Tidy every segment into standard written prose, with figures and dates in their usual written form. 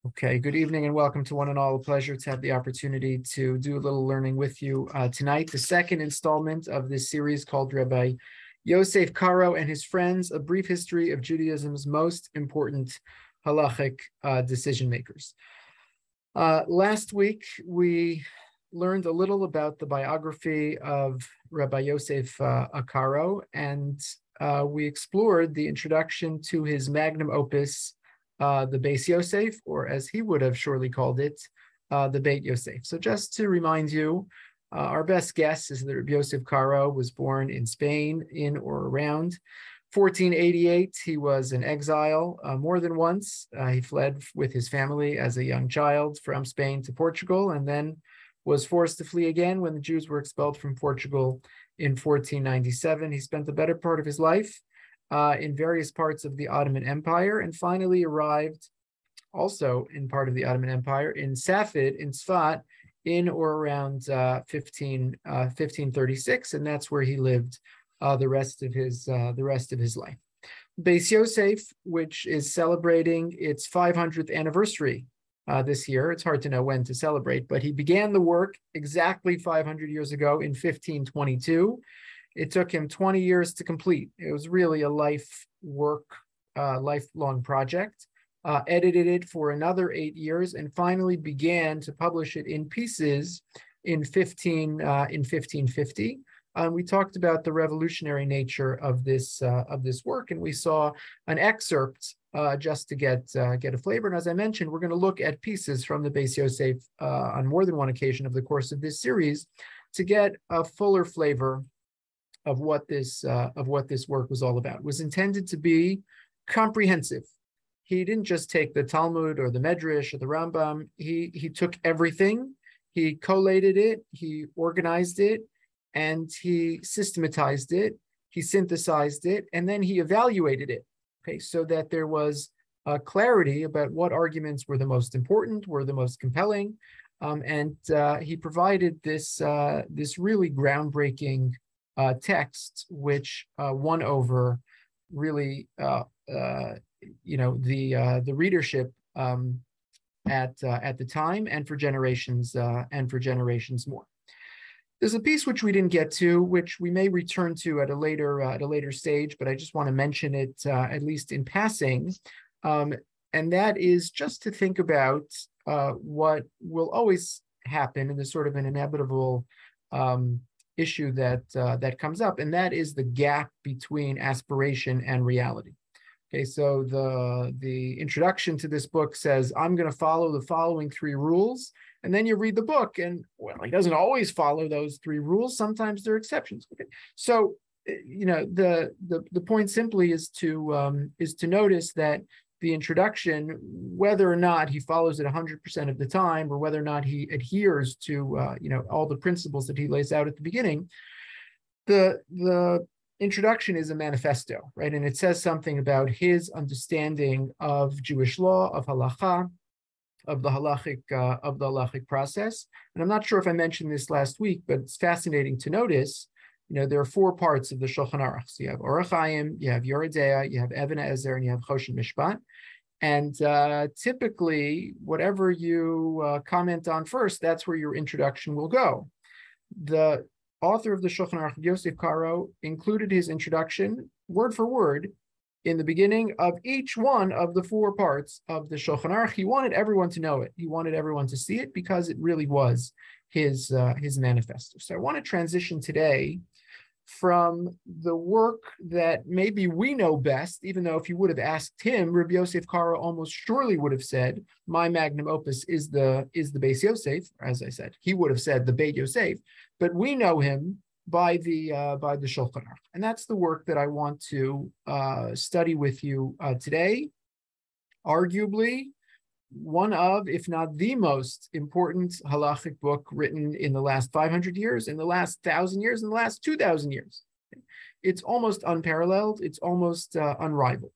Okay, good evening and welcome to one and all. A pleasure to have the opportunity to do a little learning with you tonight. The second installment of this series called Rabbi Yosef, Karo and his friends, a brief history of Judaism's most important Halakhic decision makers. Last week, we learned a little about the biography of Rabbi Yosef Karo, and we explored the introduction to his magnum opus, the Beis Yosef, or as he would have surely called it, the Beit Yosef. So just to remind you, our best guess is that Rabbi Yosef Karo was born in Spain in or around 1488. He was in exile more than once. He fled with his family as a young child from Spain to Portugal, and then was forced to flee again when the Jews were expelled from Portugal in 1497. He spent the better part of his life in various parts of the Ottoman Empire, and finally arrived also in part of the Ottoman Empire in Safed in Tzfat in or around 1536, and that's where he lived the rest of his life. Beis Yosef, which is celebrating its 500th anniversary this year. It's hard to know when to celebrate, but he began the work exactly 500 years ago in 1522. It took him 20 years to complete. It was really a lifelong project. Edited it for another 8 years and finally began to publish it in pieces in 1550. We talked about the revolutionary nature of this work, and we saw an excerpt just to get a flavor. And as I mentioned, we're going to look at pieces from the Beis Yosef on more than one occasion over the course of this series to get a fuller flavor of what this work was all about. It was intended to be comprehensive. He didn't just take the Talmud or the Medrash or the Rambam. He took everything, he collated it, he organized it, and he systematized it, he synthesized it, and then he evaluated it, okay, so that there was clarity about what arguments were the most important, were the most compelling, and he provided this really groundbreaking text, which won over really the readership at the time and for generations more. There's a piece which we didn't get to, which we may return to at a later stage, but I just want to mention it at least in passing, and that is just to think about what will always happen in the sort of an inevitable issue that comes up, and that is the gap between aspiration and reality. Okay, so the introduction to this book says, I'm going to follow the following 3 rules, and then you read the book, and well, he doesn't always follow those 3 rules. Sometimes there are exceptions. Okay, so the point simply is to notice that the introduction, whether or not he follows it 100% of the time, or whether or not he adheres to all the principles that he lays out at the beginning, the introduction is a manifesto, right? And it says something about his understanding of Jewish law, of halakha, of the halakhic process. And I'm not sure if I mentioned this last week, but it's fascinating to notice. There are 4 parts of the Shulchan Aruch. So you have Orach Chaim, you have Yoredea, you have Even Ezer, and you have Choshen Mishpat. And typically, whatever you comment on first, that's where your introduction will go. The author of the Shulchan Aruch, Yosef Karo, included his introduction word for word in the beginning of each one of the 4 parts of the Shulchan Aruch. He wanted everyone to know it. He wanted everyone to see it because it really was his manifesto. So I want to transition today from the work that maybe we know best, even though if you would have asked him, Rabbi Yosef Karo almost surely would have said, my magnum opus is the Beis Yosef. As I said, he would have said the Beit Yosef, but we know him by the Shulchan Aruch, and that's the work that I want to study with you today. Arguably, one of, if not the most important halachic book written in the last 500 years, in the last 1,000 years, in the last 2,000 years. It's almost unparalleled. It's almost unrivaled.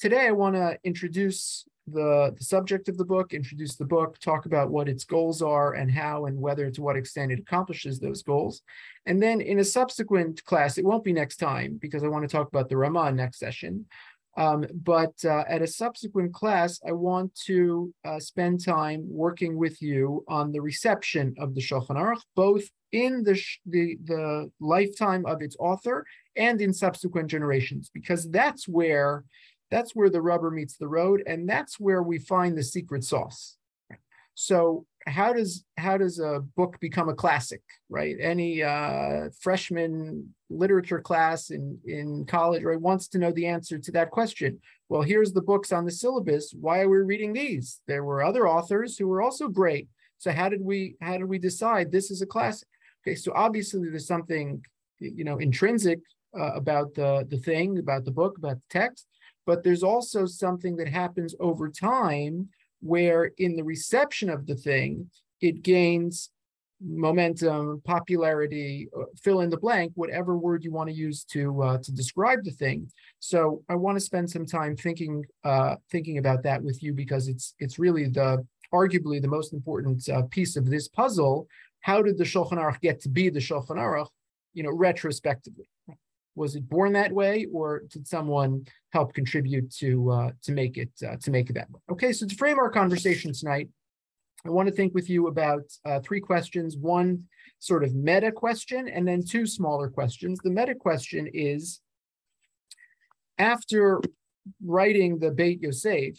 Today, I want to introduce the subject of the book, introduce the book, talk about what its goals are and how and whether to what extent it accomplishes those goals. And then in a subsequent class, it won't be next time because I want to talk about the Ramah next session. But at a subsequent class, I want to spend time working with you on the reception of the Shulchan Aruch, both in the lifetime of its author and in subsequent generations, because that's where the rubber meets the road, and that's where we find the secret sauce. So how does a book become a classic, right? Any freshman literature class in college, right, wants to know the answer to that question. Well, here's the books on the syllabus. Why are we reading these? There were other authors who were also great. So how did we decide this is a classic? Okay, so obviously there's something intrinsic about the thing, about the book, about the text, but there's also something that happens over time where in the reception of the thing, it gains momentum, popularity, fill in the blank, whatever word you want to use to describe the thing. So I want to spend some time thinking about that with you, because it's really arguably the most important piece of this puzzle. How did the Shulchan Aruch get to be the Shulchan Aruch, retrospectively? Was it born that way, or did someone help contribute to make it that way? Okay, so to frame our conversation tonight, I want to think with you about three questions. One sort of meta question, and then two smaller questions. The meta question is, after writing the Beit Yosef,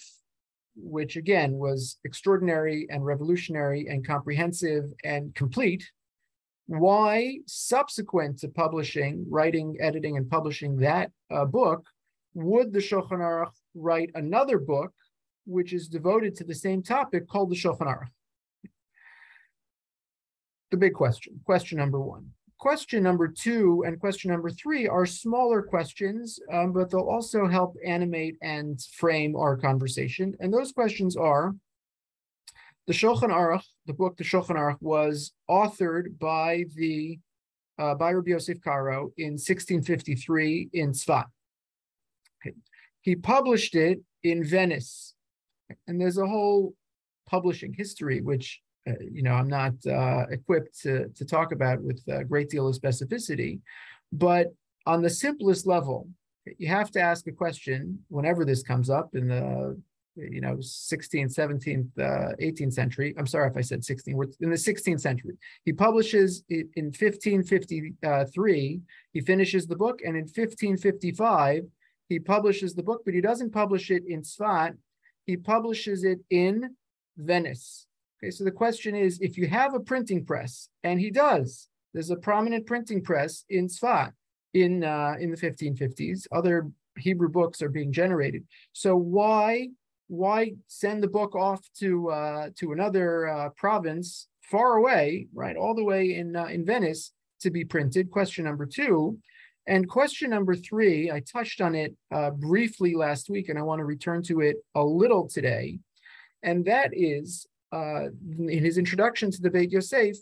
which again was extraordinary and revolutionary and comprehensive and complete, why, subsequent to publishing, writing, editing, and publishing that book, would the Shulchan Aruch write another book which is devoted to the same topic called the Shulchan Aruch? The big question number one. Question number two and question number three are smaller questions, but they'll also help animate and frame our conversation. And those questions are, the Shulchan Aruch, the book, the Shulchan Aruch, was authored by Rabbi Yosef Karo in 1653 in Tzfat. Okay. He published it in Venice, and there's a whole publishing history which I'm not equipped to talk about with a great deal of specificity. But on the simplest level, you have to ask a question whenever this comes up in the 16th, 17th, 18th century. I'm sorry if I said 16. We're in the 16th century. He publishes it in 1553. He finishes the book, and in 1555 he publishes the book, but he doesn't publish it in Tzfat. He publishes it in Venice. Okay, so the question is, if you have a printing press, and he does, there's a prominent printing press in Tzfat in the 1550s. Other Hebrew books are being generated. So why send the book off to another province far away, right, all the way in Venice to be printed? Question number two. And question number three, I touched on it briefly last week, and I want to return to it a little today. And that is, in his introduction to the Beit Yosef,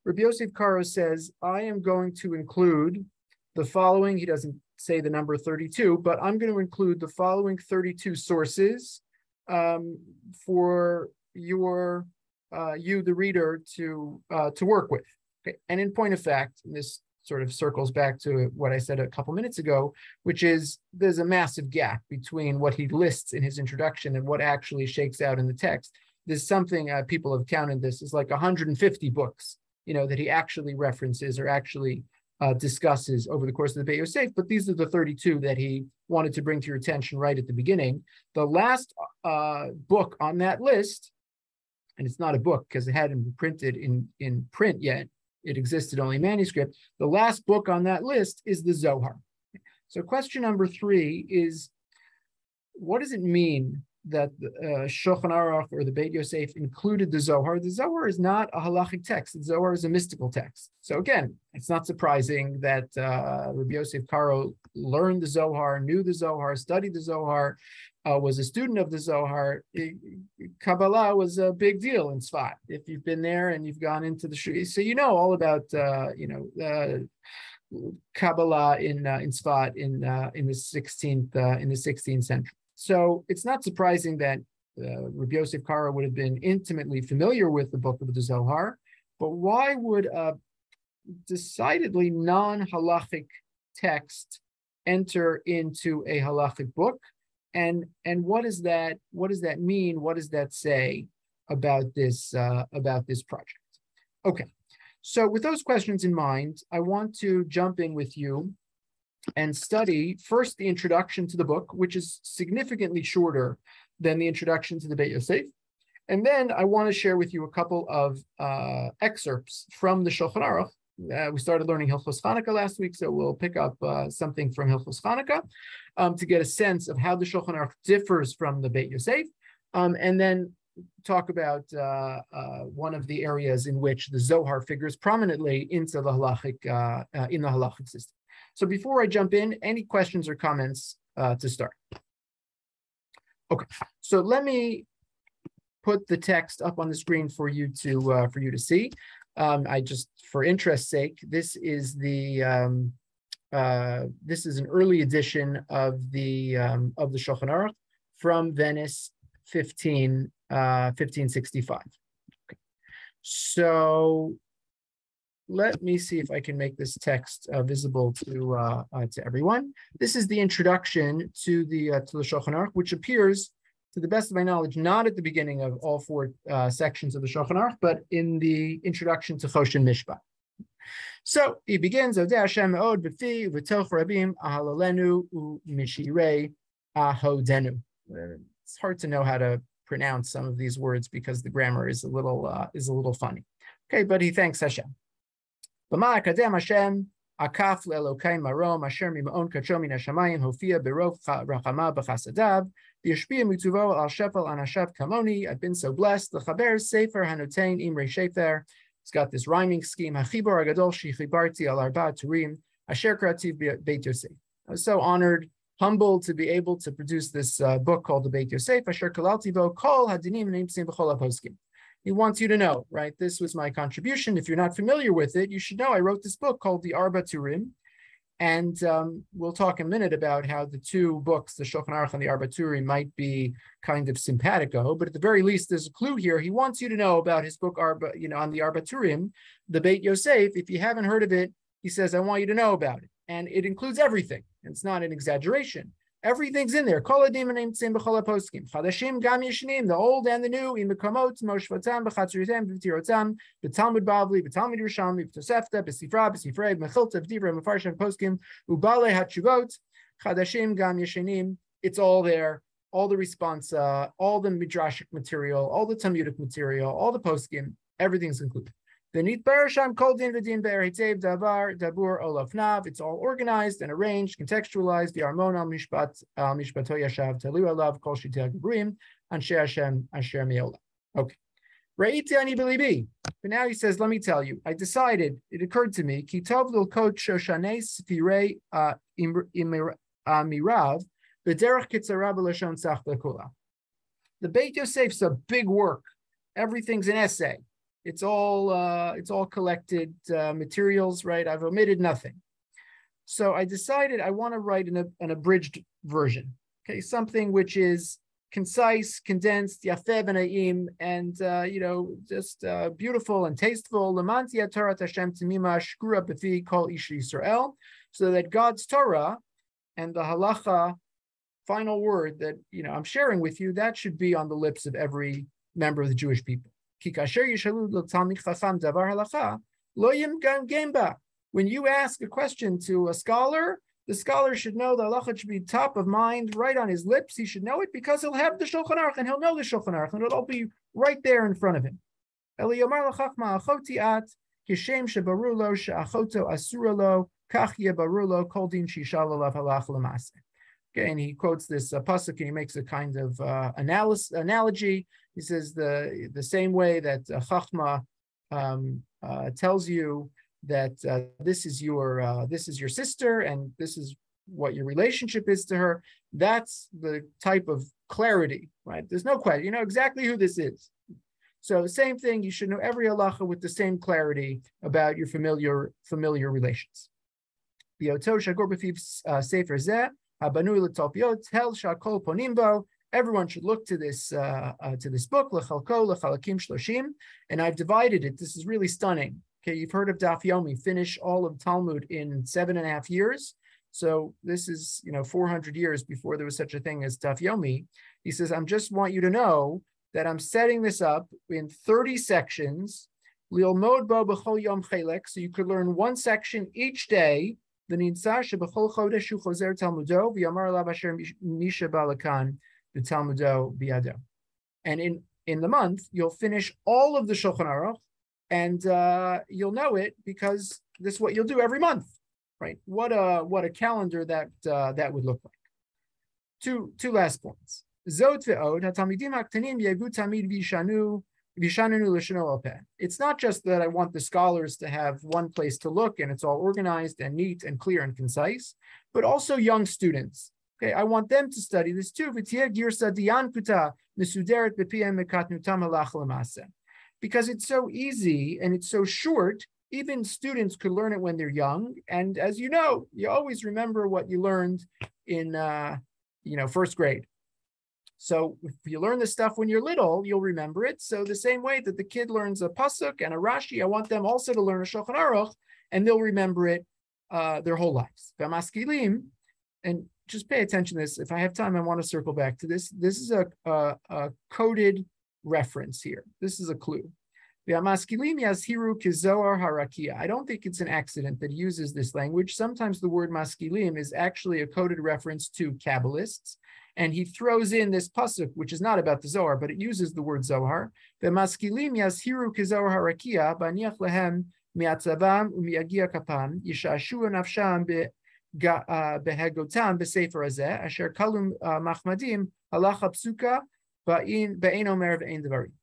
Rabbi Yosef Karo says, I am going to include the following. He doesn't say the number 32, but I'm going to include the following 32 sources for you, the reader, to work with. Okay. And in point of fact, and this sort of circles back to what I said a couple minutes ago, which is there's a massive gap between what he lists in his introduction and what actually shakes out in the text. There's something, people have counted this, is like 150 books, that he actually references or actually discusses over the course of the Beit Yosef, but these are the 32 that he wanted to bring to your attention right at the beginning. The last book on that list, and it's not a book because it hadn't been printed in print yet, it existed only manuscript. The last book on that list is the Zohar. So question number three is, what does it mean that the Shulchan Aruch or the Beit Yosef included the Zohar? The Zohar is not a Halakhic text. The Zohar is a mystical text. So again, it's not surprising that Rabbi Yosef Karo learned the Zohar, knew the Zohar, studied the Zohar, was a student of the Zohar. Kabbalah was a big deal in Tzfat. If you've been there and you've gone into the shul, so you know all about Kabbalah in Tzfat in the 16th century. So it's not surprising that Rabbi Yosef Karo would have been intimately familiar with the book of the Zohar, but why would a decidedly non-halachic text enter into a halachic book? And what does that mean? What does that say about this project? Okay, so with those questions in mind, I want to jump in with you and study first the introduction to the book, which is significantly shorter than the introduction to the Beit Yosef. And then I want to share with you a couple of excerpts from the Shulchan Aruch. We started learning Hilchos Chanukah last week, so we'll pick up something from Hilchos Chanukah to get a sense of how the Shulchan Aruch differs from the Beit Yosef, and then talk about one of the areas in which the Zohar figures prominently into the Halakhic system. So before I jump in, any questions or comments to start? Okay, so let me put the text up on the screen for you to see. I just, for interest's sake, this is an early edition of the Shulchan Aruch from Venice, 1565. Okay. So let me see if I can make this text visible to everyone. This is the introduction to the Shulchan Aruch, which appears, to the best of my knowledge, not at the beginning of all four sections of the Shulchan Aruch, but in the introduction to Choshen Mishpat. So he begins, Odeh Hashem me'od b'fi v'toch rabim ahalalenu u'mishirei ahodenu. It's hard to know how to pronounce some of these words because the grammar is a little funny. Okay, but he thanks Hashem. B'ma akadem Hashem akaf le'elokai marom asher mima'on kacho min hashamayim hofia berov rachama b'chasadav v'yashpia mituvo al shefel anashav kamoni. I've been so blessed. L'chaber sefer hanotein imrei shefer. It's got this rhyming scheme. Hachibor agadol shechibarti al arba turim asher krativ Beit Yosef. I was so honored, humbled to be able to produce this book called the Beit Yosef. Asher kalalti vo kol hadinim nimtzim b'chol haposkim. He wants you to know, right? This was my contribution. If you're not familiar with it, you should know I wrote this book called the Arba Turim. And we'll talk in a minute about how the two books, the Shulchan Aruch and the Arba Turim, might be kind of simpatico. But at the very least, there's a clue here. He wants you to know about his book Arba, on the Arba Turim, the Beit Yosef. If you haven't heard of it, he says, I want you to know about it. And it includes everything. It's not an exaggeration. Everything's in there. Kol hadim nimtzim b'chol haposkim. Chadashim gam yeshnim, the old and the new. Im mekomot moshvatam b'chatzuritem v'tirotam b'talmud bavli b'talmud Yerushalmi b'tosefta b'sifra b'sifrei b'mechilta v'divra b'mafarshim poskim u'balei hatshuvot. Chadashim gam yeshnim. It's all there. All the responsa, all the midrashic material, all the Talmudic material, all the poskim. Everything's included. It's all organized and arranged, contextualized. The Armon al Mishpat al Mishpato Yashav Talu Alav Kol Shitei Gabrim Anshe Hashem Asher Meola. Okay. Re'iti ani belibi. But now he says, let me tell you, I decided, it occurred to me, Ki tov l'lkot shoshanei sfirei mirav b'derech kitzara b'lashon tzach l'kula. The Beit Yosef's a big work. Everything's an essay. It's all collected materials, right? I've omitted nothing. So I decided I want to write an abridged version, okay? Something which is concise, condensed, yafeh v'na'im, and just beautiful and tasteful. L'manti Torah Hashem t'mima shkura b'fi kol ish Yisrael, so that God's Torah and the halacha, final word that I'm sharing with you, that should be on the lips of every member of the Jewish people. When you ask a question to a scholar, the scholar should know the halacha should be top of mind, right on his lips. He should know it because he'll have the Shulchan Aruch and he'll know the Shulchan Aruch and it'll all be right there in front of him. Okay, and he quotes this pasuk and he makes a kind of analogy. He says the same way that Chachma tells you that this is your sister and this is what your relationship is to her. That's the type of clarity, right? There's no question. You know exactly who this is. So same thing. You should know every halacha with the same clarity about your familiar relations. Everyone should look to this book, and I've divided it. This is really stunning. Okay, you've heard of Daf Yomi, finish all of Talmud in 7.5 years. So this is, 400 years before there was such a thing as Daf Yomi. He says, I just want you to know that I'm setting this up in 30 sections. So you could learn one section each day. And in the month, you'll finish all of the Shulchan Aruch, and you'll know it because this is what you'll do every month, right? What a calendar that would look like. Two last points. Zot ve'od hatalmidim haktanim yevu tamid vishanunu l'shano alpeh. It's not just that I want the scholars to have one place to look and it's all organized and neat and clear and concise, but also young students. Okay, I want them to study this too. Because it's so easy and it's so short, even students could learn it when they're young. And as you know, you always remember what you learned in first grade. So if you learn this stuff when you're little, you'll remember it. So the same way that the kid learns a pasuk and a Rashi, I want them also to learn a Shulchan Aruch, and they'll remember it their whole lives. And just pay attention to this. If I have time, I want to circle back to this. This is a coded reference here. This is a clue. I don't think it's an accident that uses this language. Sometimes the word maskilim is actually a coded reference to Kabbalists, and he throws in this pasuk, which is not about the Zohar, but it uses the word Zohar. The maskilim yazhiru kizohar harakia baniach lehem miatzavam umiagia kapam yishashu nafsham behegotam besefer hazeh asher kalum machmadim halacha psuka ba'in omer v'ein devarim.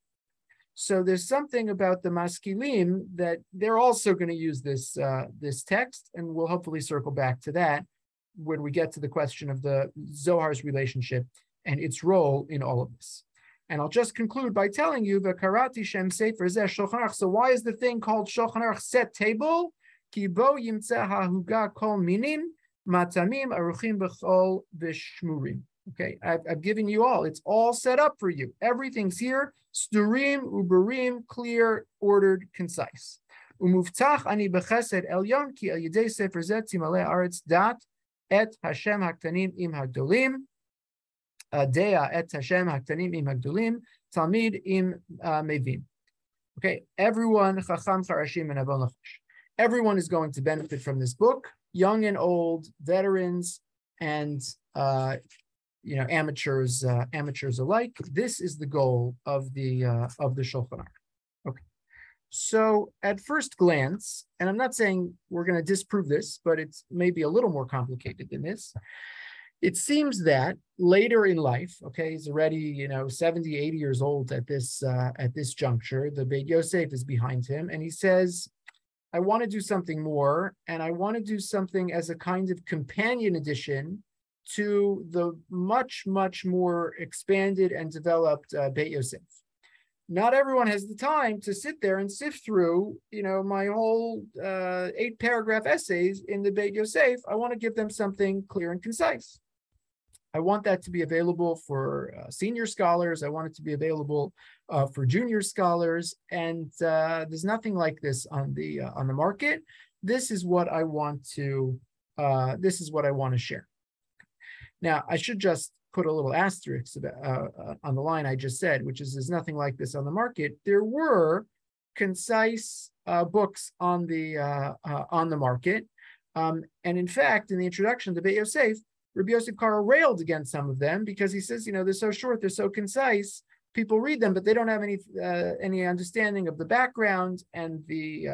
So there's something about the maskilim that they're also going to use this text, and we'll hopefully circle back to that when we get to the question of the Zohar's relationship and its role in all of this. And I'll just conclude by telling you the karati shem sefer zeh shulchan aruch. So why is the thing called shulchan aruch set table? Ki bo yimtzeh hahuga kol minin matamim aruchim b'chol v'shmurim. Okay, I've given you all. It's all set up for you. Everything's here. Sturim, uberim, clear, ordered, concise. Umuftach ani bechesed elyon ki el yedei sefer zeh timaleh aretz dat et Hashem haktanim im hagdolim. Dea et Hashem haktanim im hagdolim. Talmid im mevin. Okay, everyone chacham charashim and avon lachash. Everyone is going to benefit from this book, young and old, veterans, and amateurs alike. This is the goal of the Shulchan Aruch. Okay, so at first glance, and I'm not saying we're going to disprove this, but it's maybe a little more complicated than this. It seems that later in life, okay, he's already 70, 80 years old at this juncture. The Beit Yosef is behind him, and he says, "I want to do something more, and I want to do something as a kind of companion edition to the much, much more expanded and developed Beit Yosef. Not everyone has the time to sit there and sift through, my whole 8-paragraph essays in the Beit Yosef. I want to give them something clear and concise. I want that to be available for senior scholars. I want it to be available for junior scholars, and there's nothing like this on the market. This is what I want to share." Now, I should just put a little asterisk on the line I just said, which is there's nothing like this on the market. There were concise books on the market, and in fact, in the introduction to Beit Yosef, Rabbi Yosef Karo railed against some of them because he says, they're so short, they're so concise. People read them, but they don't have any understanding of the background and the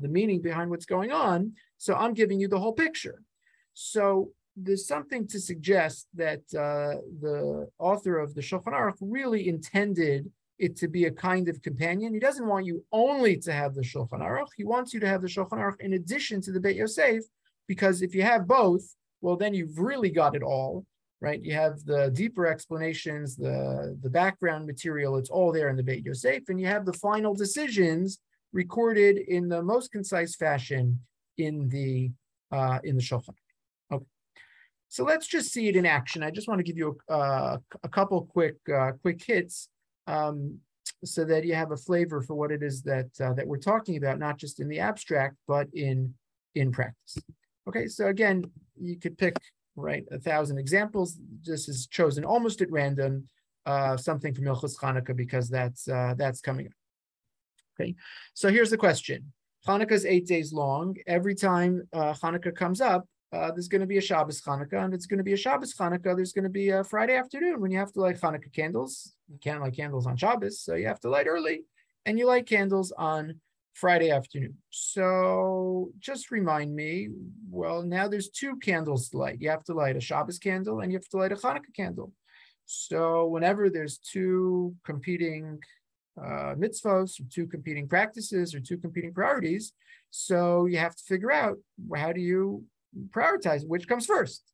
meaning behind what's going on. So I'm giving you the whole picture. So there's something to suggest that the author of the Shulchan Aruch really intended it to be a kind of companion. He doesn't want you only to have the Shulchan Aruch. He wants you to have the Shulchan Aruch in addition to the Beit Yosef, because if you have both, well, then you've really got it all, right? You have the deeper explanations, the background material, it's all there in the Beit Yosef, and you have the final decisions recorded in the most concise fashion in the Shulchan Aruch. Okay, so let's just see it in action. I just want to give you a couple quick hits so that you have a flavor for what it is that we're talking about, not just in the abstract, but in practice. Okay, so again, you could pick, right, 1,000 examples. This is chosen almost at random, something from Hilchos Chanukah, because that's coming up. Okay, so here's the question. Hanukkah is 8 days long. Every time Hanukkah comes up, there's going to be a Shabbos Hanukkah, and it's going to be a Shabbos Hanukkah. There's going to be a Friday afternoon when you have to light Hanukkah candles. You can't light candles on Shabbos, so you have to light early, and you light candles on Friday afternoon. So just remind me, well, now there's 2 candles to light. You have to light a Shabbos candle, and you have to light a Hanukkah candle. So whenever there's 2 competing mitzvahs, or 2 competing practices, or 2 competing priorities, so you have to figure out, how do you prioritize which comes first.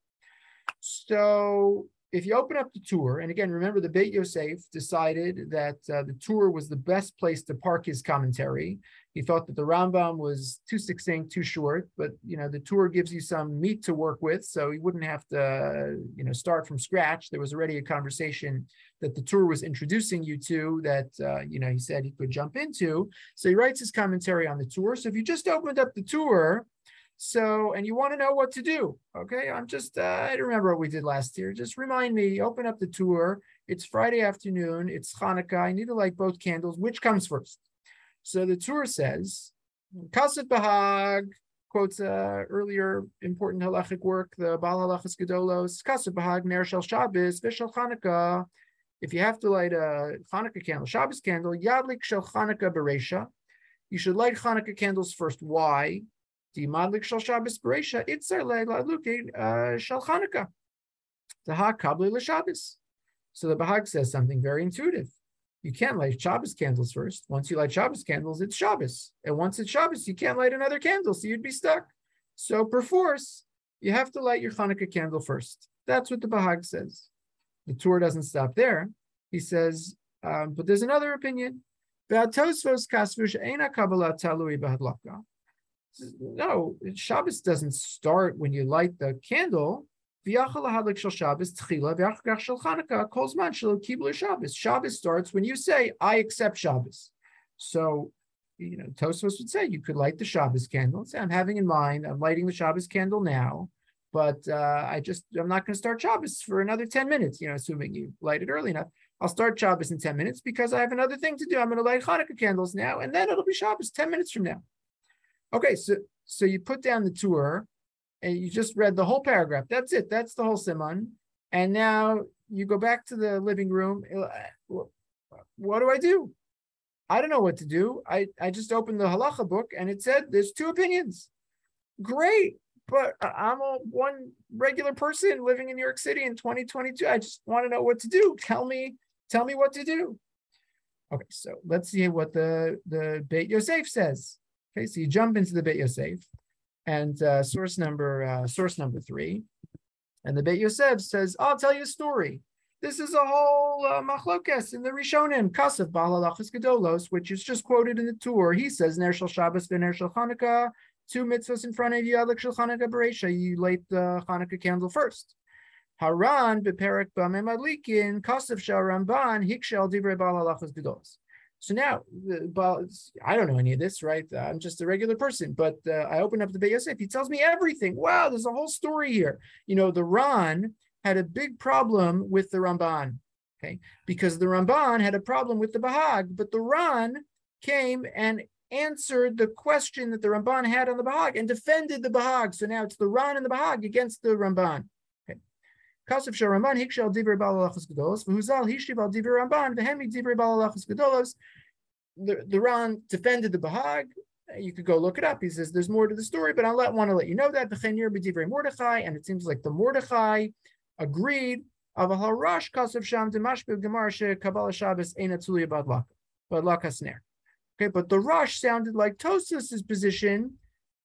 So if you open up the tour, and again, remember the Beit Yosef decided that the tour was the best place to park his commentary. He thought that the Rambam was too succinct, too short, but the tour gives you some meat to work with, so he wouldn't have to start from scratch. There was already a conversation that the tour was introducing you to that he said he could jump into. So he writes his commentary on the tour. So if you just opened up the tour, and you want to know what to do, okay? I don't remember what we did last year. Just remind me, open up the tour. It's Friday afternoon. It's Hanukkah. I need to light both candles. Which comes first? So the tour says, Kasef Bahag, quotes earlier important Halakhic work, the Baal Halachas Gedolos, Kasef Bahag, Ner Shel Shabbos, Vishal Hanukkah. If you have to light a Hanukkah candle, Shabbos candle, Yadlik Shel Hanukkah Bereisha. You should light Hanukkah candles first. Why? Madlik Shel Shabbos Bereisha, Itzar Le'Ladlukin Shel Chanukah. The Kabli LeShabbos. So the Bahag says something very intuitive. You can't light Shabbos candles first. Once you light Shabbos candles, it's Shabbos. And once it's Shabbos, you can't light another candle, so you'd be stuck. So perforce, you have to light your Hanukkah candle first. That's what the Bahag says. The tour doesn't stop there. He says, but there's another opinion. No, Shabbos doesn't start when you light the candle. Shabbos starts when you say, I accept Shabbos. So, Tosfos would say you could light the Shabbos candle and say, I'm having in mind, I'm lighting the Shabbos candle now, but I'm not going to start Shabbos for another 10 minutes, assuming you light it early enough. I'll start Shabbos in 10 minutes because I have another thing to do. I'm going to light Hanukkah candles now, and then it'll be Shabbos 10 minutes from now. Okay, so you put down the tour, and you just read the whole paragraph. That's it. That's the whole siman. And now you go back to the living room. What do I do? I don't know what to do. I just opened the halacha book, and it said there's 2 opinions. Great, but I'm one regular person living in New York City in 2022. I just want to know what to do. Tell me what to do. Okay, so let's see what the Beit Yosef says. Okay, so you jump into the Beit Yosef, and source number 3, and the Beit Yosef says, "I'll tell you a story. This is a whole machlokes in the Rishonim, Kasef Baal Halachas Gedolos, which is just quoted in the tour. He says, Ner Shel Shabbos v'Ner Shel Chanukah, 2 mitzvahs in front of you, Yadlik Shel Chanukah Bereisha. You light the Chanukah candle first. Haran beperek b'amei madlikin, Kasef Shel Ramban hikshel divrei Baal Halachas Gedolos." So now, I don't know any of this, right? I'm just a regular person, but I open up the Beit Yosef. He tells me everything. Wow, there's a whole story here. The Ran had a big problem with the Ramban, okay? Because the Ramban had a problem with the Bahag, but the Ran came and answered the question that the Ramban had on the Bahag and defended the Bahag. So now it's the Ran and the Bahag against the Ramban. Kasef Shel Ramban hikshel divrei Baal Halachas Gedolos v'huzal hishiv al divrei Ramban v'hemi divrei Baal Halachas Gedolos. The Ran defended the Bahag. You could go look it up. He says there's more to the story, but I want to let you know that v'chenir b'divrei Mordechai, and it seems like the Mordechai agreed. Aval harash kasef sham demashbe gemara shekabala Shabbos eina tzulia badlaka snare. Okay, but the Rush sounded like Tosfos' position.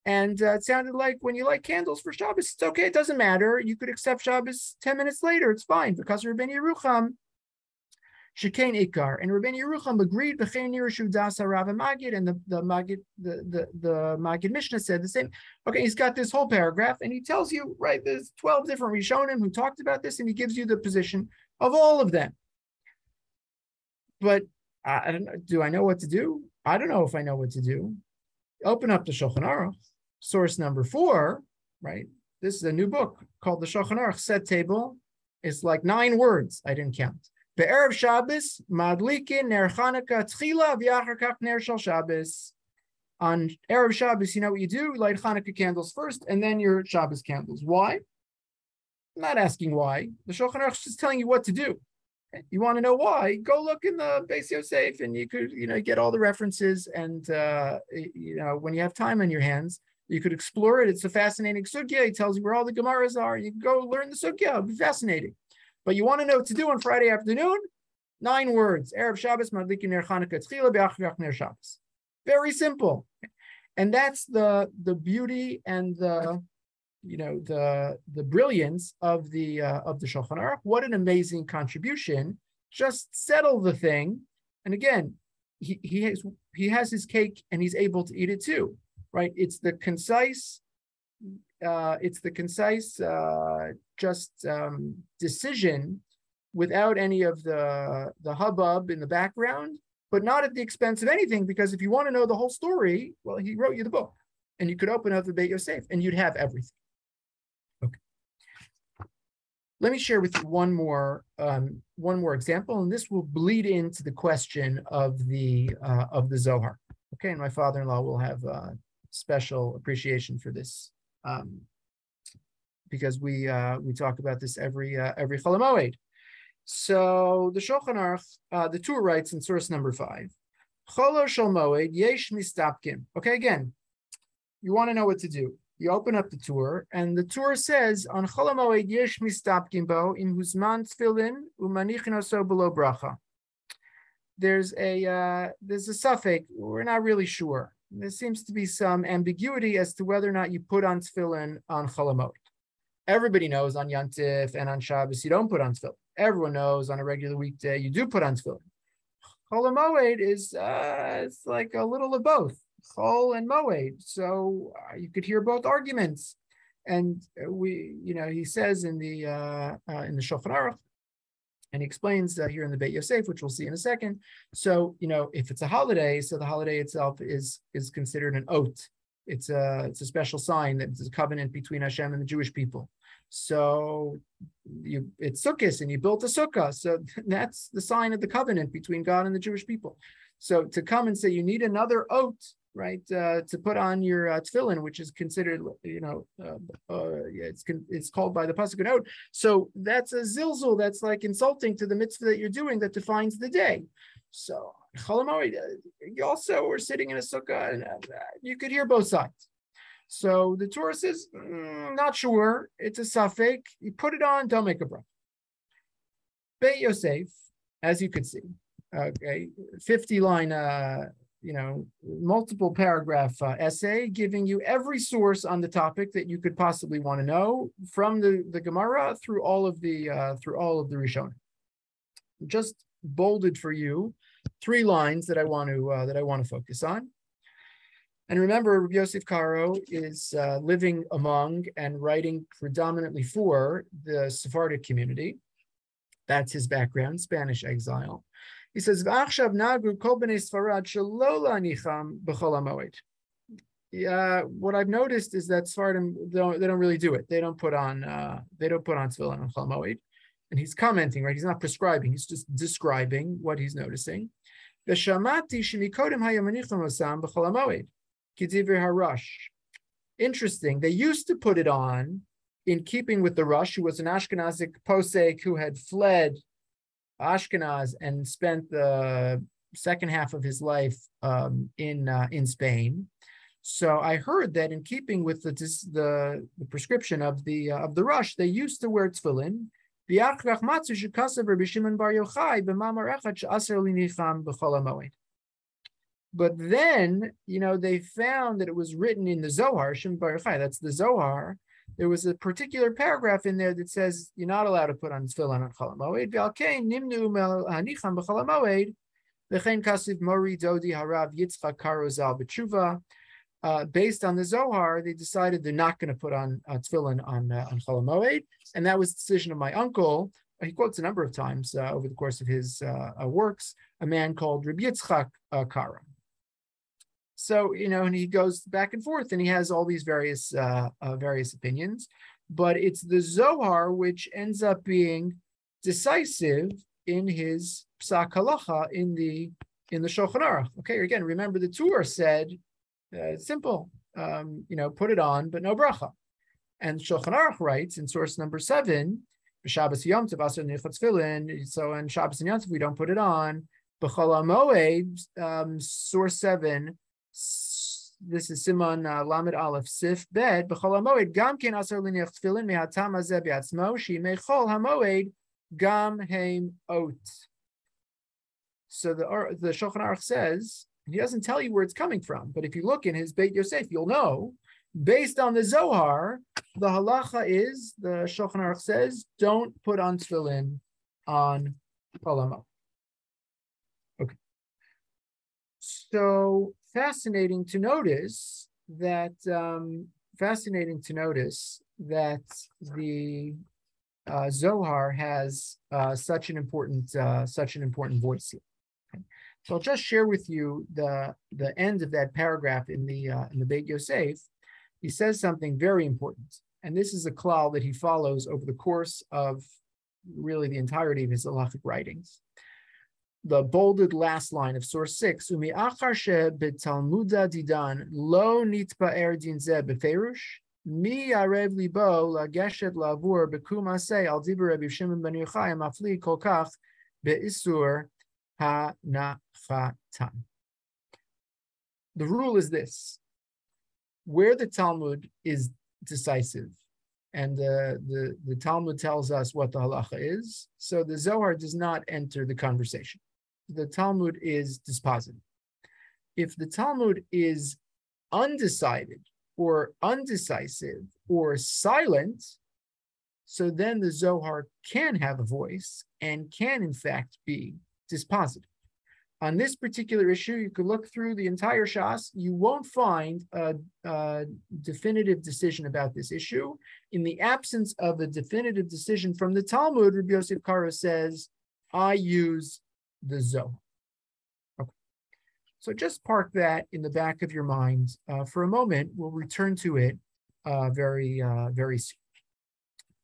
And it sounded like when you light candles for Shabbos, it's okay. It doesn't matter. You could accept Shabbos 10 minutes later. It's fine because Rabbi Yerucham Shekain Ikar, and Rabbi Yerucham agreed. B'chein Yerushu Das Harav Magid, and the Magid Mishnah said the same. Okay, he's got this whole paragraph, and he tells you, right? There's 12 different Rishonim who talked about this, and he gives you the position of all of them. But I don't know. Do I know what to do? I don't know if I know what to do. Open up the Shulchan Aruch. Source number 4, right? This is a new book called the Shulchan Aruch Set Table. It's like 9 words. I didn't count. Be'erev Shabbos, madlikin ner Chanukah tchila v'achar kach ner shel Shabbos. On Erev Shabbos, you know what you do? Light Hanukkah candles first, and then your Shabbos candles. Why? I'm not asking why. The Shulchan Aruch is just telling you what to do. You want to know why? Go look in the Beis Yosef, and you could, get all the references. And when you have time on your hands, you could explore it. It's a fascinating sugya. He tells you where all the Gemaras are. You can go learn the sugya. It'll be fascinating. But you want to know what to do on Friday afternoon? 9 words. Erev Shabbos, madlikin ner Chanukah tchila v'achar kach ner Shabbos. Very simple. And that's the beauty and the brilliance of the Shulchan Aruch. What an amazing contribution. Just settle the thing. And again, he has his cake and he's able to eat it too, right? It's the concise decision without any of the hubbub in the background, but not at the expense of anything, because if you want to know the whole story, well, he wrote you the book, and you could open up the Beit Yosef, and you'd have everything. Okay. Let me share with you one more example, and this will bleed into the question of the Zohar. Okay, and my father-in-law will have a special appreciation for this, because we talk about this every Chol HaMoed. So the Shulchan Aruch, the Tur writes in source number 5, Cholo Shel Moed Yesh Mistapkim. Okay, again, you want to know what to do. You open up the Tur, and the Tur says, on Chol HaMoed Yesh Mistapkim Bo Im Huzman Tfilin Umanichin Oso Below Bracha. There's a suffix. We're not really sure. There seems to be some ambiguity as to whether or not you put on tefillin on Chol HaMoed. Everybody knows on Yantif and on Shabbos you don't put on tefillin. Everyone knows on a regular weekday you do put on tefillin. Chol HaMoed is it's like a little of both, Chol and Moed. So you could hear both arguments. And he says in the Shulchan Aruch, and he explains here in the Beit Yosef, which we'll see in a second. So if it's a holiday, so the holiday itself is considered an oath. It's a special sign that it's a covenant between Hashem and the Jewish people. So it's Sukkot, and you built a sukkah. So that's the sign of the covenant between God and the Jewish people. So to come and say you need another oath, right, to put on your tefillin, which is considered, it's called by the pasuk an oath. So that's a zilzul. That's like insulting to the mitzvah that you're doing that defines the day. So Chol HaMoed, you also were sitting in a sukkah, and you could hear both sides. So the Torah says, not sure. It's a suffix. You put it on, don't make a bracha. Beit Yosef, as you could see, okay, 50-line, multiple paragraph essay giving you every source on the topic that you could possibly want to know, from the Gemara through all of the Rishonim. Just bolded for you 3 lines that I want to focus on. And remember, Rabbi Yosef Karo is living among and writing predominantly for the Sephardic community. That's his background, Spanish exile. He says, "V'achshav nagu kol bnei Sfarad shelo la'anicham b'chol hamoed." What I've noticed is that Sephardim they don't really do it. They don't put on tefillin on Chol HaMoed. And he's commenting, right? He's not prescribing. He's just describing what he's noticing. V'shamati shemikodem hayamanicham osam b'chol hamoed. Kidiver Harash. Interesting. They used to put it on in keeping with the Rush, who was an Ashkenazic posek who had fled Ashkenaz and spent the second half of his life in Spain. So I heard that in keeping with the prescription of the Rush, they used to wear tefillin. But then, they found that it was written in the Zohar, Shimon Bar Yochai, that's the Zohar. There was a particular paragraph in there that says you're not allowed to put on tefillin on Chol HaMoed. V'alkein nimnu hanicham b'Chol HaMoed v'chein kasiv mori dodi harav Yitzchak Karo zal b'tshuva. Based on the Zohar, they decided they're not going to put on tefillin on Chol HaMoed, and that was the decision of my uncle. He quotes a number of times over the course of his works, a man called Rabbi Yitzchak Karo. So, and he goes back and forth, and he has all these various opinions. but it's the Zohar which ends up being decisive in his psak halacha in the Shulchan Aruch. Okay, again, remember the Tur said simple, put it on, but no bracha. And Shulchan Aruch writes in source number 7, Shabbos Yom Tov Asur Nichatz Tefillin. So on Shabbos and Yom Tov we don't put it on. B'chol HaMoed, source 7. This is Siman Lamed Aleph Sif Bed. B'chol HaMoed Gam Ken Asur L'Nichatz Tefillin Mehatam Hazeh B'Atzmo Shimei Chol HaMoed Gam Heim Ot. So the Shulchan Aruch says, he doesn't tell you where it's coming from, but if you look in his Beit Yosef, you'll know. Based on the Zohar, the halacha is, the Shulchan Aruch says, don't put on tefillin on Chol. Okay. So fascinating to notice that the Zohar has such an important voice here. Okay. So I'll just share with you the end of that paragraph in the Beit Yosef. He says something very important, and this is a klal that he follows over the course of really the entirety of his Halakhic writings. The bolded last line of source 6, Umi achar she betalmuda didan lo nitpa'er din ze beferush, mi yarev libo lageshet lavur bekum aseh al dibur Rabbi Shimon ben Yochai mafli kol kach be'isur ha'nachatan. The rule is this: where the Talmud is decisive, and the Talmud tells us what the halacha is, so the Zohar does not enter the conversation. The Talmud is dispositive. If the Talmud is undecided or undecisive or silent, so then the Zohar can have a voice and can in fact be dispositive. On this particular issue, you could look through the entire Shas. You won't find a definitive decision about this issue. In the absence of a definitive decision from the Talmud, Rabbi Yosef Karo says, I use the Zohar. Okay. So just park that in the back of your mind for a moment. We'll return to it very soon.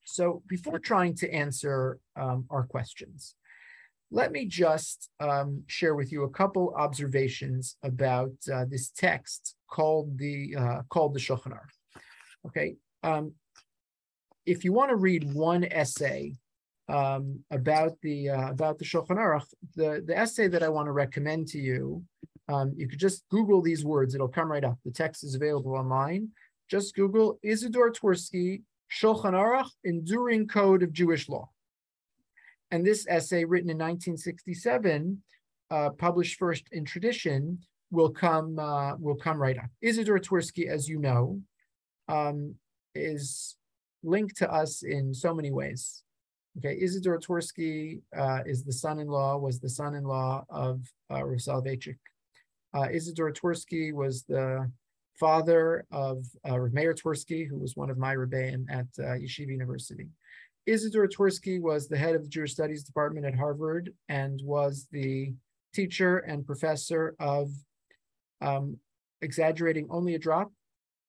So before trying to answer our questions, let me just share with you a couple observations about this text called the Shulchan Aruch. Okay, if you want to read one essay about the Shulchan Aruch, the essay that I want to recommend to you, you could just Google these words; it'll come right up. The text is available online. Just Google Isidore Twersky Shulchan Aruch, Enduring Code of Jewish Law. And this essay, written in 1967, published first in Tradition, will come right up. Isidore Twersky, as you know, is linked to us in so many ways. Okay, Isidore Twersky was the son-in-law of Rav Soloveitchik. Isidore Twersky was the father of Rav Meir Twersky, who was one of my rebbeim at Yeshiva University. Isidore Twersky was the head of the Jewish Studies Department at Harvard and was the teacher and professor of, exaggerating only a drop,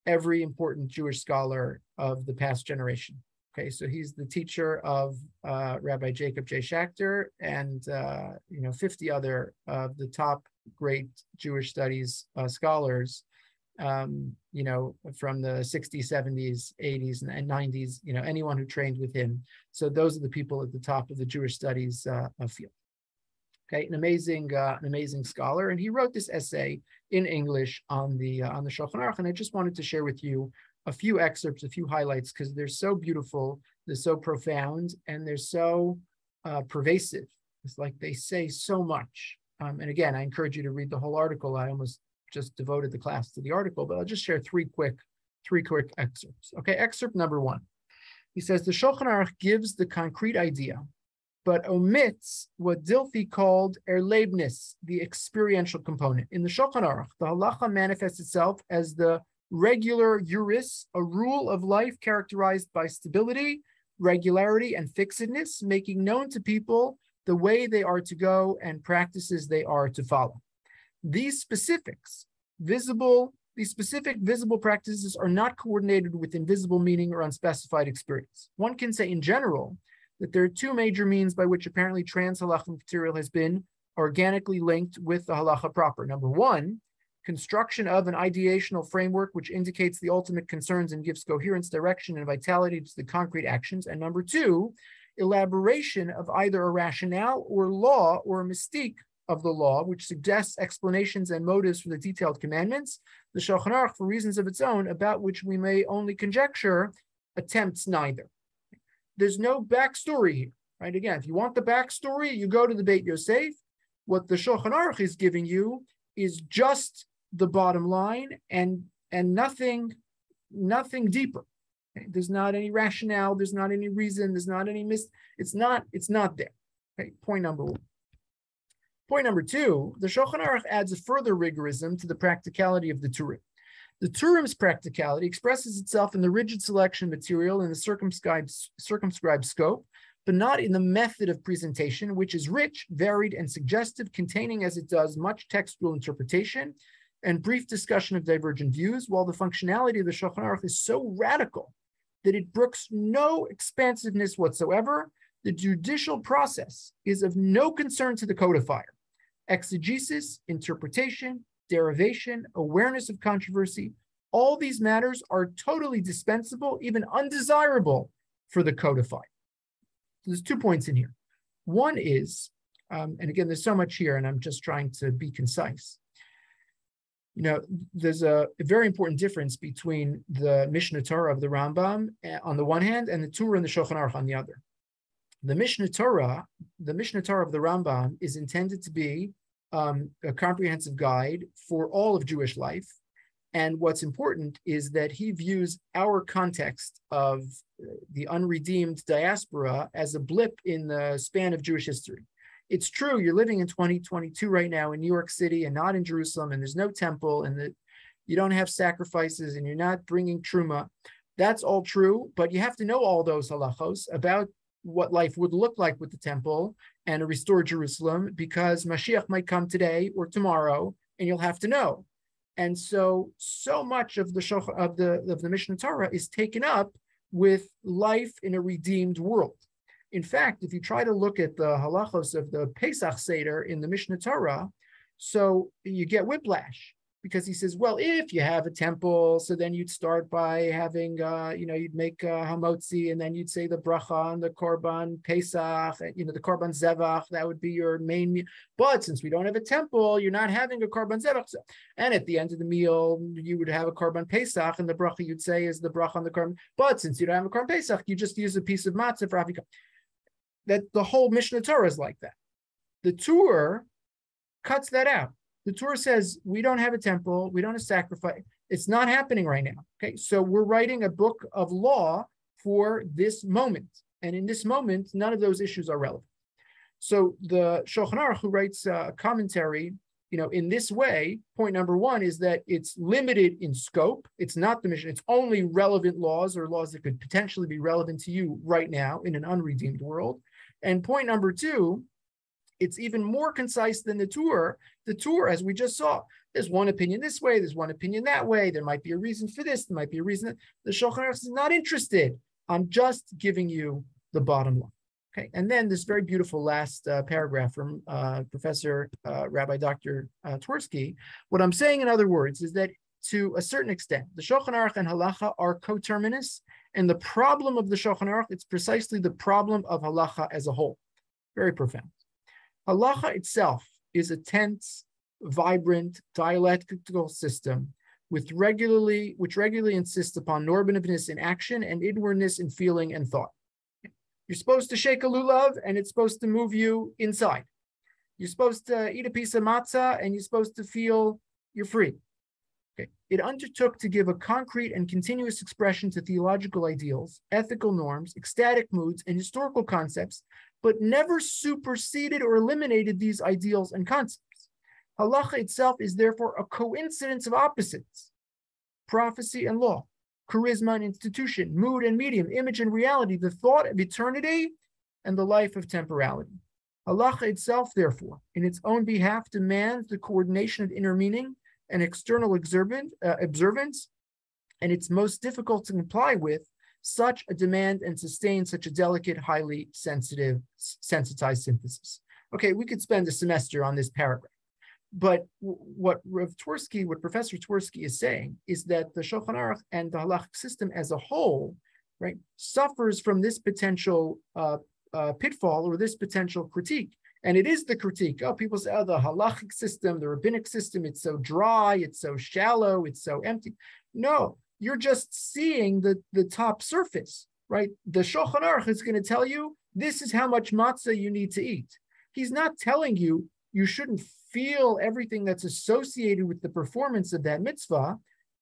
every important Jewish scholar of the past generation. Okay, so he's the teacher of Rabbi Jacob J. Schachter and 50 other of the top great Jewish studies scholars. From the 60s, 70s, 80s, and 90s, anyone who trained with him. So those are the people at the top of the Jewish studies field. Okay, an amazing scholar, and he wrote this essay in English on the Shulchan Aruch, and I just wanted to share with you a few excerpts, a few highlights, because they're so beautiful, they're so profound, and they're so pervasive. It's like they say so much. And again, I encourage you to read the whole article. I almost just devoted the class to the article, but I'll just share three quick excerpts. Okay, excerpt number 1. He says, the Shulchan Aruch gives the concrete idea, but omits what Dilthey called erlebnis, the experiential component. In the Shulchan Aruch, the halacha manifests itself as the regular juris, a rule of life characterized by stability, regularity, and fixedness, making known to people the way they are to go and practices they are to follow. These specifics, visible, These specific visible practices are not coordinated with invisible meaning or unspecified experience. One can say in general that there are two major means by which apparently trans-halachic material has been organically linked with the halacha proper. Number one, construction of an ideational framework which indicates the ultimate concerns and gives coherence, direction, and vitality to the concrete actions. And number two, elaboration of either a rationale or law or a mystique of the law, which suggests explanations and motives for the detailed commandments. The Shulchan Aruch, for reasons of its own, about which we may only conjecture, attempts neither. There's no backstory here, right? Again, if you want the backstory, you go to the Beit Yosef. What the Shulchan Aruch is giving you is just the bottom line and nothing deeper. Okay? There's not any rationale. There's not any reason. There's not any It's not there. Okay? Point number one. Point number two, the Shulchan Aruch adds a further rigorism to the practicality of the Turim. The Turim's practicality expresses itself in the rigid selection material in the circumscribed scope, but not in the method of presentation, which is rich, varied, and suggestive, containing as it does much textual interpretation and brief discussion of divergent views, while the functionality of the Shulchan Aruch is so radical that it brooks no expansiveness whatsoever. The judicial process is of no concern to the codifier. Exegesis, interpretation, derivation, awareness of controversy, all these matters are totally dispensable, even undesirable for the codifier. So there's 2 points in here. One is, and again, there's so much here, and I'm just trying to be concise. You know, there's a very important difference between the Mishnah Torah of the Rambam on the one hand, and the Torah and the Shulchan Aruch on the other. The Mishnah Torah of the Rambam is intended to be a comprehensive guide for all of Jewish life. And what's important is that he views our context of the unredeemed diaspora as a blip in the span of Jewish history. It's true, you're living in 2022 right now in New York City and not in Jerusalem, and there's no temple, and you don't have sacrifices, and you're not bringing truma. That's all true, but you have to know all those halachos about what life would look like with the temple and a restored Jerusalem, because Mashiach might come today or tomorrow, and you'll have to know. And so much of the Mishnah Torah is taken up with life in a redeemed world. In fact, if you try to look at the halachos of the Pesach Seder in the Mishnah Torah, so you get whiplash, because he says, well, if you have a temple, so then you'd start by having, you'd make hamotzi, and then you'd say the bracha on the korban Pesach, the korban zevach, that would be your main meal. But since we don't have a temple, you're not having a korban zevach. And at the end of the meal, you would have a korban Pesach, and the bracha you'd say is the bracha on the korban. But since you don't have a korban Pesach, you just use a piece of matzah for Afika. That the whole Mishnah Torah is like that. The Torah cuts that out. The Torah says, we don't have a temple, we don't have sacrifice. It's not happening right now. Okay, so we're writing a book of law for this moment. And in this moment, none of those issues are relevant. So the Shulchan Aruch, who writes a commentary, in this way, point number one is that it's limited in scope. It's not the mission. It's only relevant laws or laws that could potentially be relevant to you right now in an unredeemed world. And point number two, it's even more concise than the Torah. The Torah, as we just saw, there's one opinion this way, there's one opinion that way. There might be a reason for this, there might be a reason that the Shulchan Aruch is not interested. I'm just giving you the bottom line. Okay, and then this very beautiful last paragraph from Professor Rabbi Dr. Twersky. What I'm saying, in other words, is that to a certain extent, the Shulchan Aruch and halacha are coterminous, and the problem of the Shulchan Aruch, it's precisely the problem of halacha as a whole. Very profound. Halacha itself is a tense, vibrant, dialectical system which regularly insists upon normativeness in action and inwardness in feeling and thought. You're supposed to shake a lulav, and it's supposed to move you inside. You're supposed to eat a piece of matzah, and you're supposed to feel you're free. Okay. It undertook to give a concrete and continuous expression to theological ideals, ethical norms, ecstatic moods, and historical concepts, but never superseded or eliminated these ideals and concepts. Halacha itself is therefore a coincidence of opposites: prophecy and law, charisma and institution, mood and medium, image and reality, the thought of eternity and the life of temporality. Halacha itself, therefore, in its own behalf, demands the coordination of inner meaning and external observance, and it's most difficult to comply with such a demand and sustain such a delicate, highly sensitized synthesis. Okay, we could spend a semester on this paragraph. But what Professor Twersky is saying is that the Shulchan Aruch and the Halakhic system as a whole, right, suffers from this potential pitfall or this potential critique. And it is the critique. Oh, people say, oh, the Halakhic system, the rabbinic system, it's so dry, it's so shallow, it's so empty. No, you're just seeing the top surface, right? The Shulchan Aruch is going to tell you, this is how much matzah you need to eat. He's not telling you you shouldn't feel everything that's associated with the performance of that mitzvah.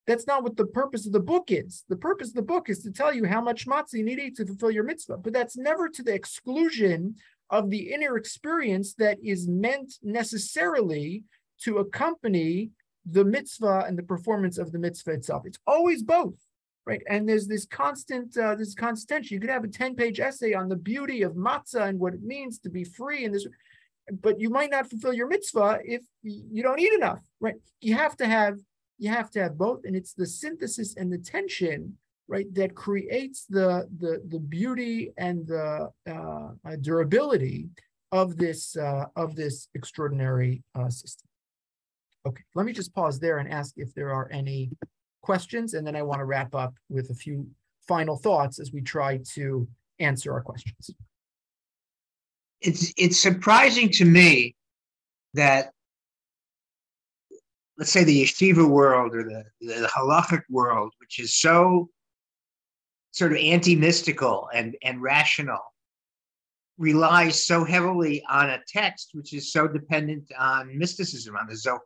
That's not what the purpose of the book is. The purpose of the book is to tell you how much matzah you need to eat to fulfill your mitzvah. But that's never to the exclusion of the inner experience that is meant necessarily to accompany the mitzvah and the performance of the mitzvah itself. It's always both, right? And there's this constant tension. You could have a 10-page essay on the beauty of matzah and what it means to be free and this, but you might not fulfill your mitzvah if you don't eat enough, right? You have to have both, and it's the synthesis and the tension, right, that creates the beauty and the durability of this extraordinary system. Okay, let me just pause there and ask if there are any questions, and then I want to wrap up with a few final thoughts as we try to answer our questions. It's surprising to me that, let's say, the yeshiva world or the halachic world, which is so sort of anti-mystical and rational, relies so heavily on a text which is so dependent on mysticism, on the Zohar,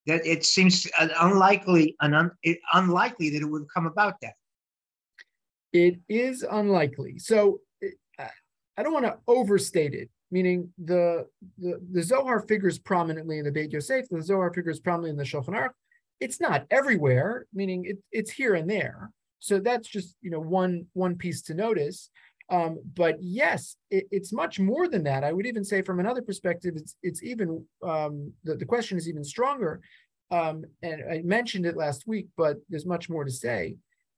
that it seems unlikely that it would come about that. It is unlikely. So I don't want to overstate it, meaning the Zohar figures prominently in the Beit Yosef, the Zohar figures prominently in the Shulchan Aruch. It's not everywhere, meaning it's here and there. So that's just one piece to notice. But yes, it's much more than that. I would even say from another perspective, it's even the question is even stronger. And I mentioned it last week, but there's much more to say.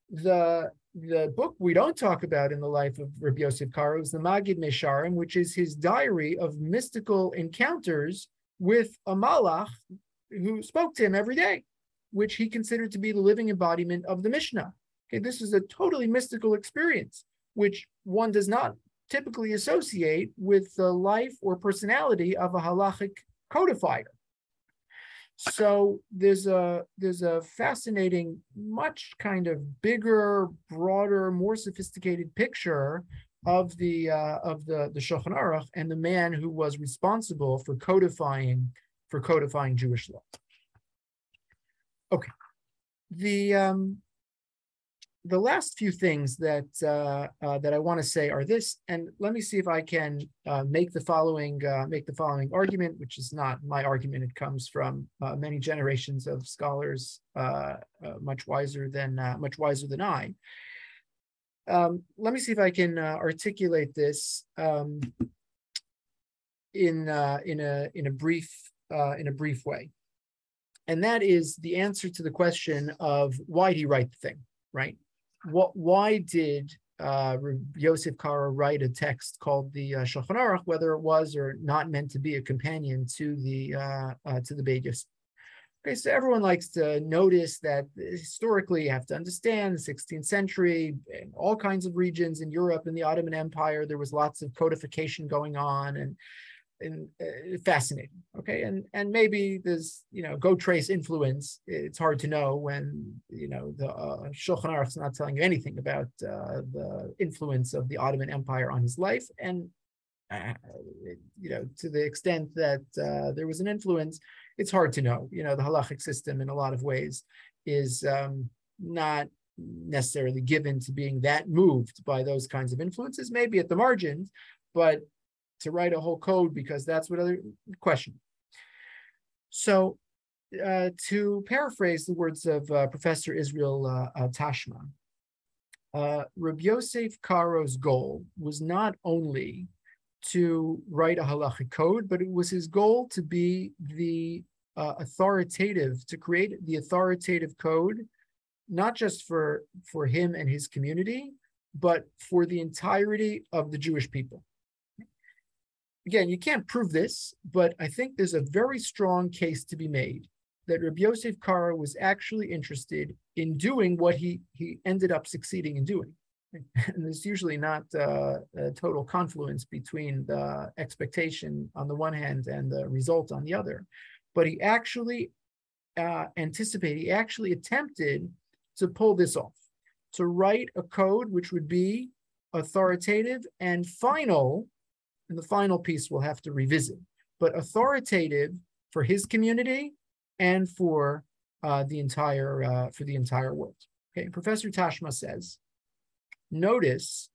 The book we don't talk about in the life of Rabbi Yosef Karo is the Magid Mesharim, which is his diary of mystical encounters with a malach who spoke to him every day, which he considered to be the living embodiment of the Mishnah. Okay, this is a totally mystical experience, which one does not typically associate with the life or personality of a halachic codifier. So there's a fascinating, much kind of bigger, broader, more sophisticated picture of the Shulchan Aruch and the man who was responsible for codifying Jewish law. Okay, the last few things that I want to say are this, and let me see if I can make the following argument, which is not my argument. It comes from many generations of scholars, much wiser than I. Let me see if I can articulate this in a brief way, and that is the answer to the question of why did he write the thing, right? Why did Yosef Karo write a text called the Shulchan Aruch, whether it was or not meant to be a companion to the Beit Yosef? Okay, so everyone likes to notice that historically you have to understand the 16th century, in all kinds of regions in Europe and the Ottoman Empire, there was lots of codification going on and fascinating. Okay, and maybe there's go trace influence. It's hard to know when the Shulchan Aruch is not telling you anything about the influence of the Ottoman Empire on his life, and to the extent that there was an influence, it's hard to know. The Halakhic system in a lot of ways is not necessarily given to being that moved by those kinds of influences, maybe at the margins, but to write a whole code, because that's what other question. So to paraphrase the words of Professor Israel Tashma, Rabbi Yosef Karo's goal was not only to write a halachic code, but it was his goal to be the authoritative, to create the authoritative code, not just for him and his community, but for the entirety of the Jewish people. Again, you can't prove this, but I think there's a very strong case to be made that Rabbi Yosef Karo was actually interested in doing what he ended up succeeding in doing. And there's usually not a total confluence between the expectation on the one hand and the result on the other. But he actually attempted to pull this off, to write a code which would be authoritative and final, and the final piece we'll have to revisit, but authoritative for his community and for the entire world. Okay, Professor Tashma says, notice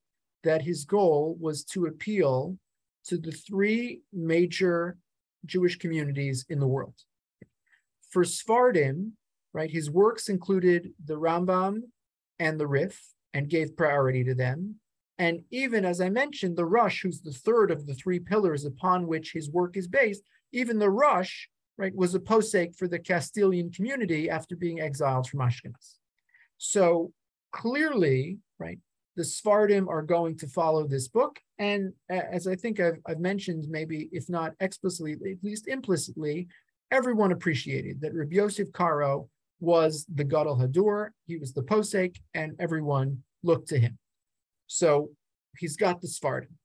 that his goal was to appeal to the three major Jewish communities in the world. For Sephardim, right, his works included the Rambam and the Rif and gave priority to them. And even, as I mentioned, the Rosh, who's the third of the three pillars upon which his work is based, even the Rosh, right, was a posek for the Castilian community after being exiled from Ashkenaz. So clearly, right, the Sephardim are going to follow this book. And as I think I've mentioned, maybe if not explicitly, at least implicitly, everyone appreciated that Rabbi Yosef Karo was the Gadol Hadur, he was the posek, and everyone looked to him. So he's got the Sephardim.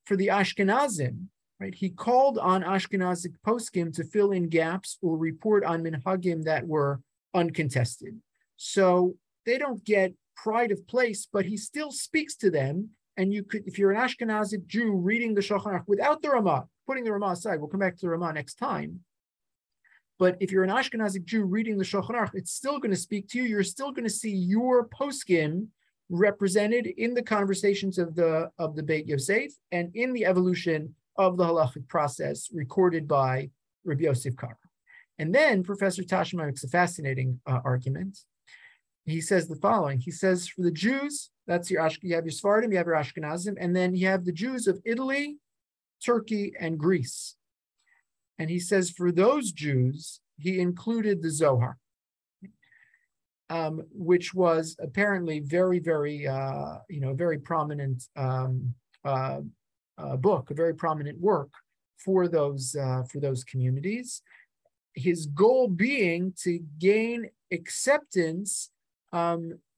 For the Ashkenazim, right, he called on Ashkenazic poskim to fill in gaps or report on minhagim that were uncontested. So they don't get pride of place, but he still speaks to them. And you could, if you're an Ashkenazic Jew reading the Shulchan Aruch without the Ramah, putting the Ramah aside, we'll come back to the Ramah next time. But if you're an Ashkenazic Jew reading the Shulchan Aruch, it's still going to speak to you. You're still going to see your poskim represented in the conversations of the Beit Yosef and in the evolution of the Halakhic process recorded by Rabbi Yosef Karo. And then Professor Tashma makes a fascinating argument. He says the following. He says, for the Jews, that's you have your Sephardim, you have your Ashkenazim, and then you have the Jews of Italy, Turkey, and Greece. And he says for those Jews, he included the Zohar, which was apparently very, very, very prominent book, a very prominent work for those communities. His goal being to gain acceptance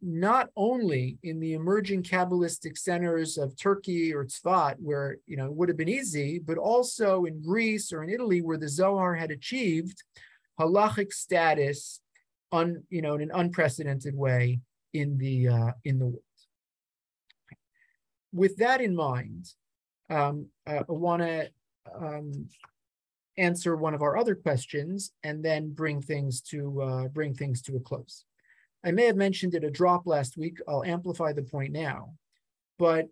not only in the emerging Kabbalistic centers of Turkey or Tzfat, where it would have been easy, but also in Greece or in Italy, where the Zohar had achieved halachic status in an unprecedented way in the world. With that in mind, I want to answer one of our other questions and then bring things to a close. I may have mentioned it a drop last week. I'll amplify the point now. But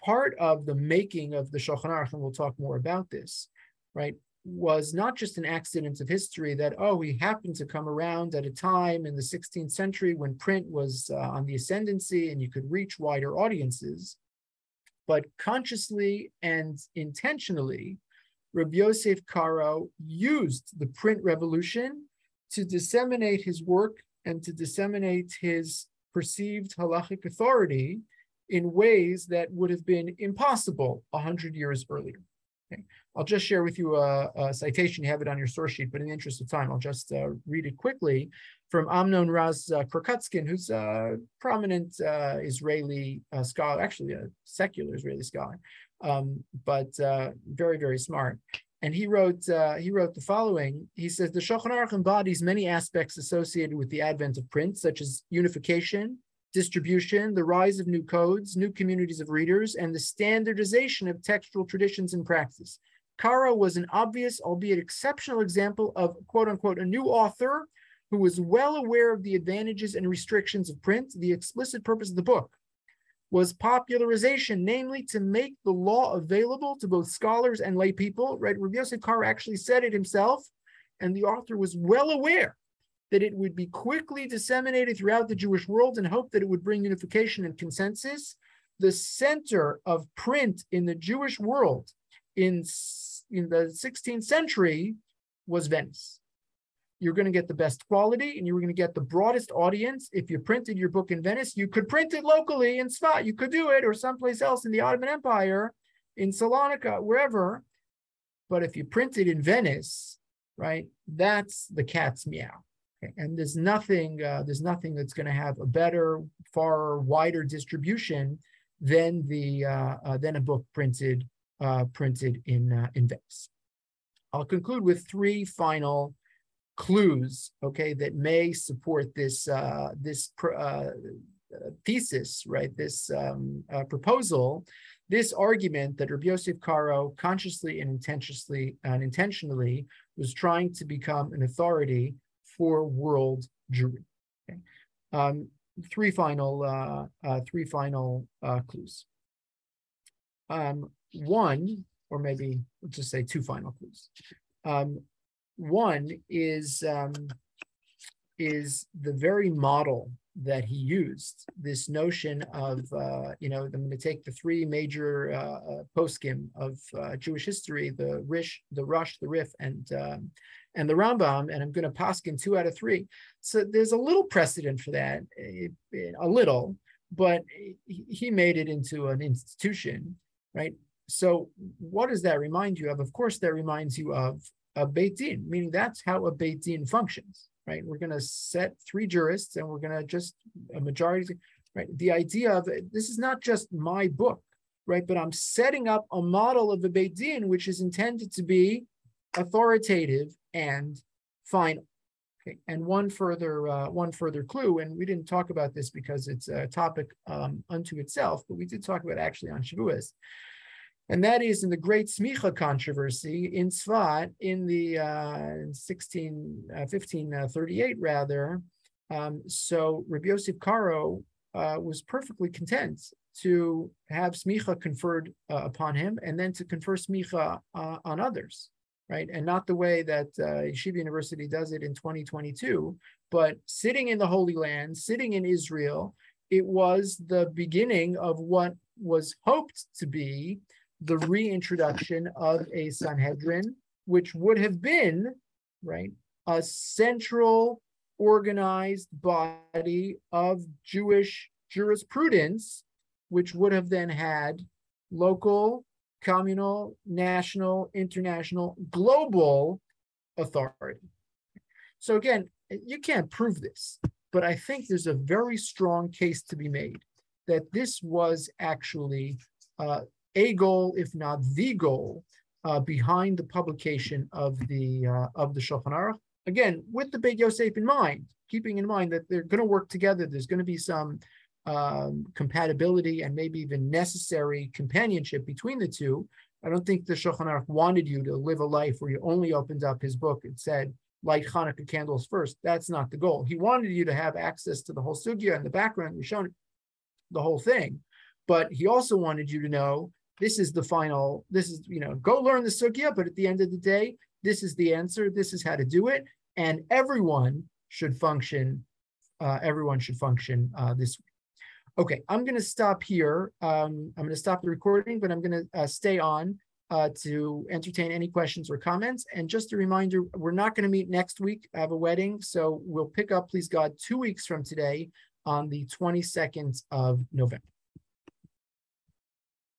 part of the making of the Shulchan Aruch, and we'll talk more about this, right, was not just an accident of history that, he happened to come around at a time in the 16th century when print was on the ascendancy and you could reach wider audiences, but consciously and intentionally, Rabbi Yosef Karo used the print revolution to disseminate his work and to disseminate his perceived halachic authority in ways that would have been impossible 100 years earlier. Okay. I'll just share with you a citation. You have it on your source sheet, but in the interest of time, I'll just read it quickly from Amnon Raz Krokutskin, who's a prominent Israeli scholar, actually a secular Israeli scholar, but very, very smart. And he wrote the following. He says, the Shulchan Aruch embodies many aspects associated with the advent of print, such as unification, distribution, the rise of new codes, new communities of readers, and the standardization of textual traditions and practice. Karo was an obvious, albeit exceptional example of, quote unquote, a new author who was well aware of the advantages and restrictions of print. The explicit purpose of the book was popularization, namely to make the law available to both scholars and lay people. Right? Rabbi Yosef Karo actually said it himself, and the author was well aware that it would be quickly disseminated throughout the Jewish world and hoped that it would bring unification and consensus. The center of print in the Jewish world in the 16th century was Venice. you're going to get the best quality, and you're going to get the broadest audience. If you printed your book in Venice, you could print it locally in Sfat. You could do it, or someplace else in the Ottoman Empire, in Salonika, wherever. But if you print it in Venice, right, that's the cat's meow. Okay? And there's nothing that's going to have a better, far wider distribution than a book printed in Venice. I'll conclude with three final clues, okay, that may support this thesis, right? This proposal, this argument that Rabbi Yosef Karo consciously and intentionally was trying to become an authority for world Jewry. Okay? Three final clues. One, or maybe let's just say two final clues. One is the very model that he used, this notion of, I'm going to take the three major poskim of Jewish history, the Rish, the Rush, the Rif, and the Rambam, and I'm going to poskim 2 out of 3. So there's a little precedent for that, a little, but he made it into an institution, right? So what does that remind you of? Of course, that reminds you of a Beit Din, meaning that's how a Beit Din functions, right? We're going to set 3 jurists, and we're going to just a majority, right? The idea of this is not just my book, right? But I'm setting up a model of a Beit Din which is intended to be authoritative and final. Okay, and one further clue, and we didn't talk about this because it's a topic unto itself, but we did talk about it actually on Shavuos. And that is in the great Smicha controversy in Tzfat in the 1538 rather. So Rabbi Yosef Karo was perfectly content to have Smicha conferred upon him, and then to confer Smicha on others, right? And not the way that Yeshiva University does it in 2022, but sitting in the Holy Land, sitting in Israel, it was the beginning of what was hoped to be the reintroduction of a Sanhedrin, which would have been, right, a central organized body of Jewish jurisprudence, which would have then had local, communal, national, international, global authority. So again, you can't prove this, but I think there's a very strong case to be made that this was actually a goal, if not the goal, behind the publication of the Shulchan Aruch. Again, with the Beit Yosef in mind, keeping in mind that they're going to work together. There's going to be some compatibility and maybe even necessary companionship between the two. I don't think the Shulchan Aruch wanted you to live a life where you only opened up his book and said, light Hanukkah candles first. That's not the goal. He wanted you to have access to the whole sugya and the background. We've shown the whole thing. But he also wanted you to know this is the final, this is, go learn the sugya, but at the end of the day, this is the answer. This is how to do it. And everyone should function this way. Okay, I'm going to stop here. I'm going to stop the recording, but I'm going to stay on to entertain any questions or comments. And just a reminder, we're not going to meet next week. I have a wedding, so we'll pick up, please God, 2 weeks from today on the 22nd of November.